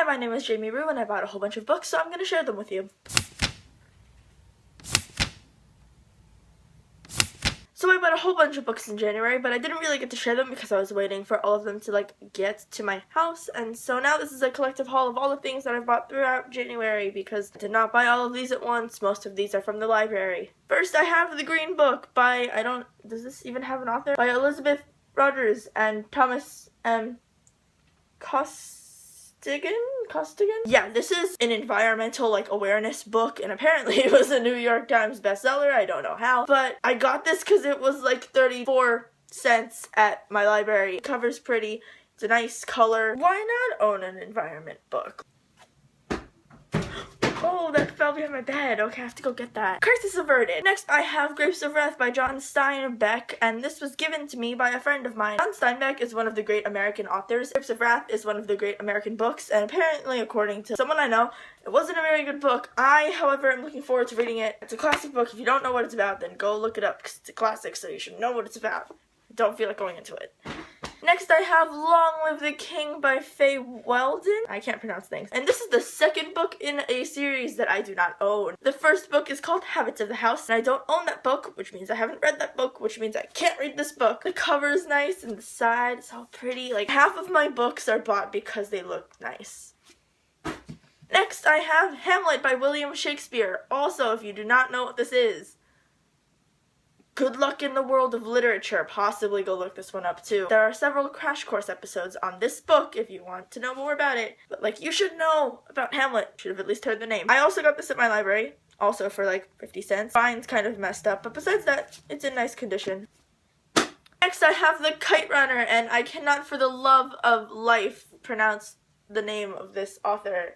my name is Jamie Rue and I bought a whole bunch of books, so I'm going to share them with you. So I bought a whole bunch of books in January, but I didn't really get to share them because I was waiting for all of them to get to my house, and so now this is a collective haul of all the things that I've bought throughout January because I did not buy all of these at once. Most of these are from the library. First I have The Green Book by, does this even have an author? By Elizabeth Rogers and Thomas M. Costigan? Yeah, this is an environmental awareness book, and apparently it was a New York Times bestseller. I don't know how, but I got this because it was 34 cents at my library. The cover's pretty, it's a nice color. Why not own an environment book? Oh, that fell behind my bed. Okay, I have to go get that. Crisis averted. Next, I have Grapes of Wrath by John Steinbeck, and this was given to me by a friend of mine. John Steinbeck is one of the great American authors. Grapes of Wrath is one of the great American books, and apparently, according to someone I know, it wasn't a very good book. I, however, am looking forward to reading it. It's a classic book. If you don't know what it's about, then go look it up, because it's a classic, so you should know what it's about. I don't feel like going into it. Next, I have Long Live the King by Faye Weldon. I can't pronounce things. And this is the second book in a series that I do not own. The first book is called Habits of the House, and I don't own that book, which means I haven't read that book, which means I can't read this book. The cover is nice, and the side is all pretty. Half of my books are bought because they look nice. Next, I have Hamlet by William Shakespeare. Also, if you do not know what this is, good luck in the world of literature. Possibly go look this one up too. There are several crash course episodes on this book if you want to know more about it. But you should know about Hamlet. Should have at least heard the name. I also got this at my library. Also for 50 cents. Spine's kind of messed up, but besides that, it's in nice condition. Next I have The Kite Runner, and I cannot for the love of life pronounce the name of this author.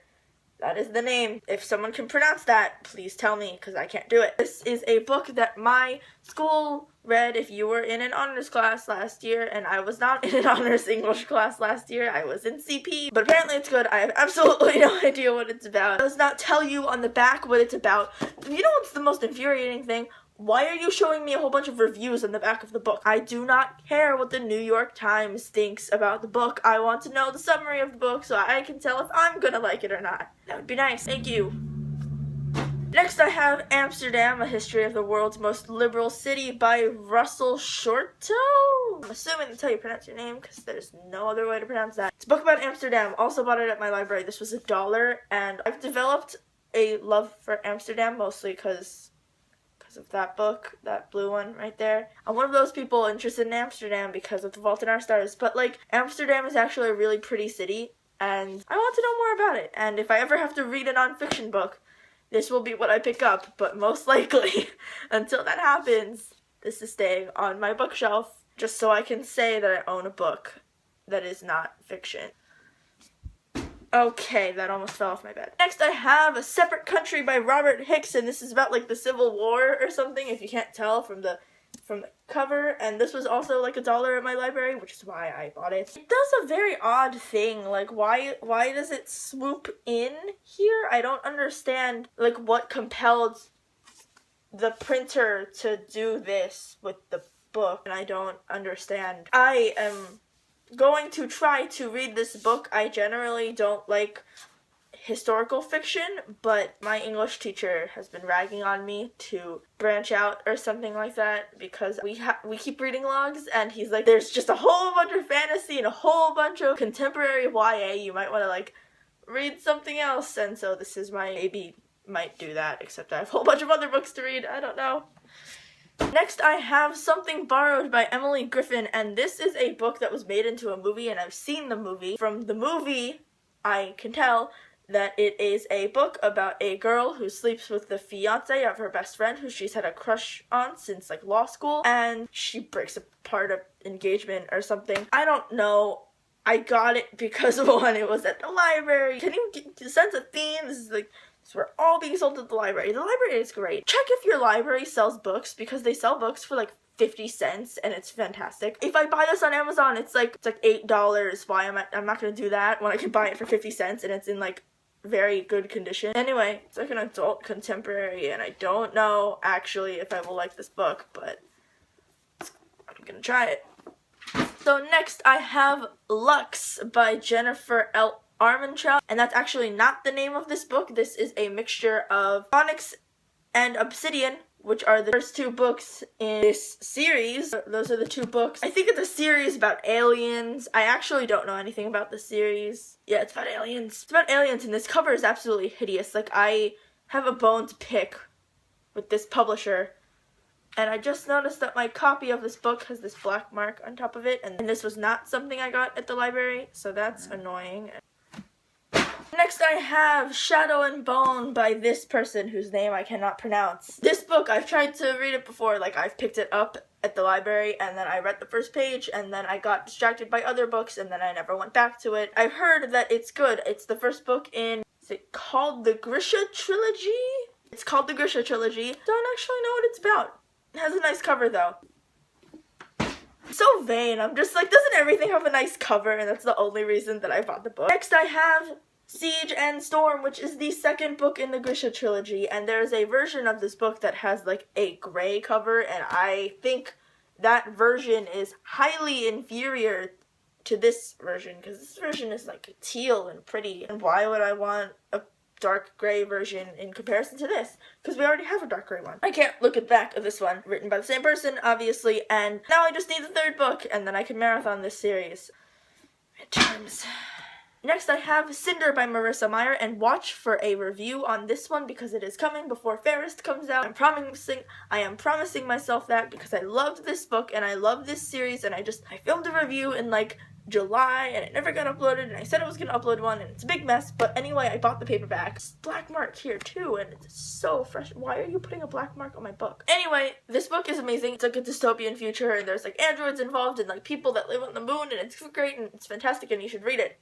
That is the name. If someone can pronounce that, please tell me, because I can't do it. This is a book that my school read if you were in an honors class last year, and I was not in an honors English class last year. I was in CP, but apparently it's good. I have absolutely no idea what it's about. It does not tell you on the back what it's about. You know what's the most infuriating thing? Why are you showing me a whole bunch of reviews on the back of the book? I do not care what the New York Times thinks about the book. I want to know the summary of the book so I can tell if I'm gonna like it or not. That would be nice. Thank you. Next I have Amsterdam, A History of the World's Most Liberal City by Russell Shorto. I'm assuming that's how you pronounce your name because there's no other way to pronounce that. It's a book about Amsterdam. Also bought it at my library. This was $1, and I've developed a love for Amsterdam mostly because of that book, that blue one right there. I'm one of those people interested in Amsterdam because of The Fault in Our Stars, but Amsterdam is actually a really pretty city, and I want to know more about it, and if I ever have to read a nonfiction book, this will be what I pick up, but most likely, until that happens, this is staying on my bookshelf, just so I can say that I own a book that is not fiction. Okay, that almost fell off my bed. Next I have A Separate Country by Robert Hicks, and this is about the Civil War or something, if you can't tell from the cover, and this was also $1 at my library, which is why I bought it. It does a very odd thing, why does it swoop in here? I don't understand, what compelled the printer to do this with the book, and I don't understand. I am going to try to read this book. I generally don't like historical fiction, but my English teacher has been ragging on me to branch out or something like that because we keep reading logs, and he's like, there's just a whole bunch of fantasy and a whole bunch of contemporary YA. You might want to read something else, and so this is maybe might do that, except I have a whole bunch of other books to read. I don't know. Next I have Something Borrowed by Emily Griffin, and this is a book that was made into a movie, and I've seen the movie. From the movie, I can tell that it is a book about a girl who sleeps with the fiance of her best friend who she's had a crush on since law school, and she breaks apart an engagement or something. I don't know. I got it because one, it was at the library. Can you sense a theme? This is we're all being sold at the library. The library is great. Check if your library sells books because they sell books for 50 cents and it's fantastic. If I buy this on Amazon, it's $8. Why am I'm not gonna do that when I can buy it for 50 cents and it's in very good condition. Anyway, it's an adult contemporary, and I don't know actually if I will like this book, but I'm gonna try it. So next I have Lux by Jennifer L. Armantrout, and that's actually not the name of this book. This is a mixture of onyx and obsidian, which are the first two books in this series. Those are the two books. I think it's a series about aliens. I actually don't know anything about the series. Yeah, it's about aliens. It's about aliens, and this cover is absolutely hideous. Like, I have a bone to pick with this publisher. And I just noticed that my copy of this book has this black mark on top of it, and this was not something I got at the library, so that's annoying. Next I have Shadow and Bone by this person whose name I cannot pronounce. This book, I've tried to read it before, like I've picked it up at the library and then I read the first page and then I got distracted by other books and then I never went back to it. I've heard that it's good. It's the first book in, is it called the Grisha Trilogy? It's called the Grisha Trilogy. Don't actually know what it's about. It has a nice cover though. I'm so vain. I'm just like, doesn't everything have a nice cover? And that's the only reason that I bought the book. Next I have Siege and Storm, which is the second book in the Grisha trilogy, and there's a version of this book that has like a gray cover, and I think that version is highly inferior to this version, because this version is like teal and pretty, and why would I want a dark gray version in comparison to this? Because we already have a dark gray one. I can't look at the back of this one, written by the same person, obviously, and now I just need the third book, and then I can marathon this series. Midterms. Next I have Cinder by Marissa Meyer, and watch for a review on this one because it is coming before Fairest comes out. I am promising myself that because I loved this book and I love this series, and I filmed a review in like July and it never got uploaded, and I said I was gonna upload one and it's a big mess, but anyway, I bought the paperback. It's black mark here too, and it's so fresh. Why are you putting a black mark on my book? Anyway, this book is amazing. It's like a dystopian future and there's like androids involved and like people that live on the moon, and it's great and it's fantastic and you should read it.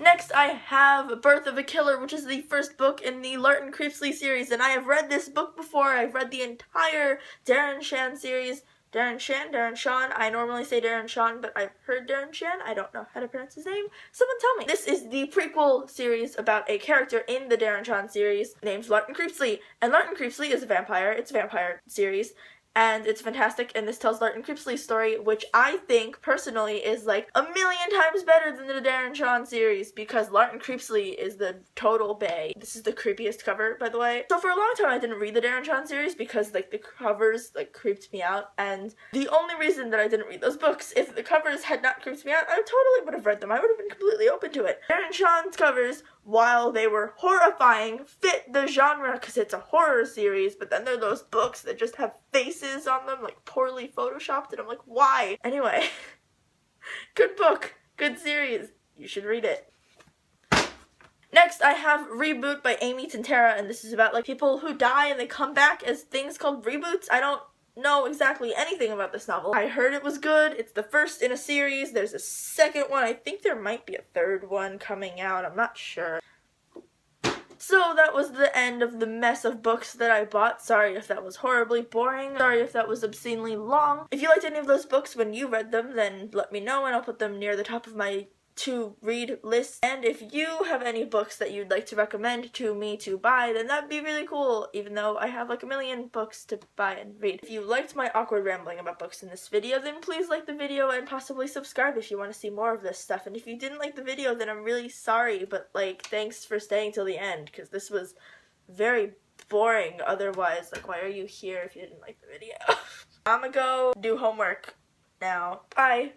Next, I have Birth of a Killer, which is the first book in the Larton Creepsley series, and I have read this book before. I've read the entire Darren Shan series. Darren Shan. I normally say Darren Shan, but I've heard Darren Shan. I don't know how to pronounce his name. Someone tell me. This is the prequel series about a character in the Darren Shan series named Larton Creepsley, and Larton Creepsley is a vampire. It's a vampire series. And it's fantastic, and this tells Larton Creepsley's story, which I think, personally, is like a million times better than the Darren Shan series, because Larton Creepsley is the total bae. This is the creepiest cover, by the way. So for a long time, I didn't read the Darren Shan series because, like, the covers, like, creeped me out, and the only reason that I didn't read those books, if the covers had not creeped me out, I totally would have read them. I would have been completely open to it. Darren Shan's covers, while they were horrifying, fit the genre because it's a horror series, but then there are those books that just have faces on them, like poorly photoshopped, and I'm like, why? Anyway, good book, good series, you should read it. Next, I have Reboot by Amy Tintera, and this is about like people who die and they come back as things called reboots. I don't know exactly anything about this novel. I heard it was good. It's the first in a series. There's a second one. I think there might be a third one coming out. I'm not sure. So that was the end of the mess of books that I bought. Sorry if that was horribly boring. Sorry if that was obscenely long. If you liked any of those books when you read them, then let me know and I'll put them near the top of my to-read list. And if you have any books that you'd like to recommend to me to buy, then that'd be really cool, even though I have like a million books to buy and read. If you liked my awkward rambling about books in this video, then please like the video and possibly subscribe if you want to see more of this stuff. And if you didn't like the video, then I'm really sorry, but like, thanks for staying till the end, because this was very boring otherwise. Like, why are you here if you didn't like the video? I'm gonna go do homework now. Bye!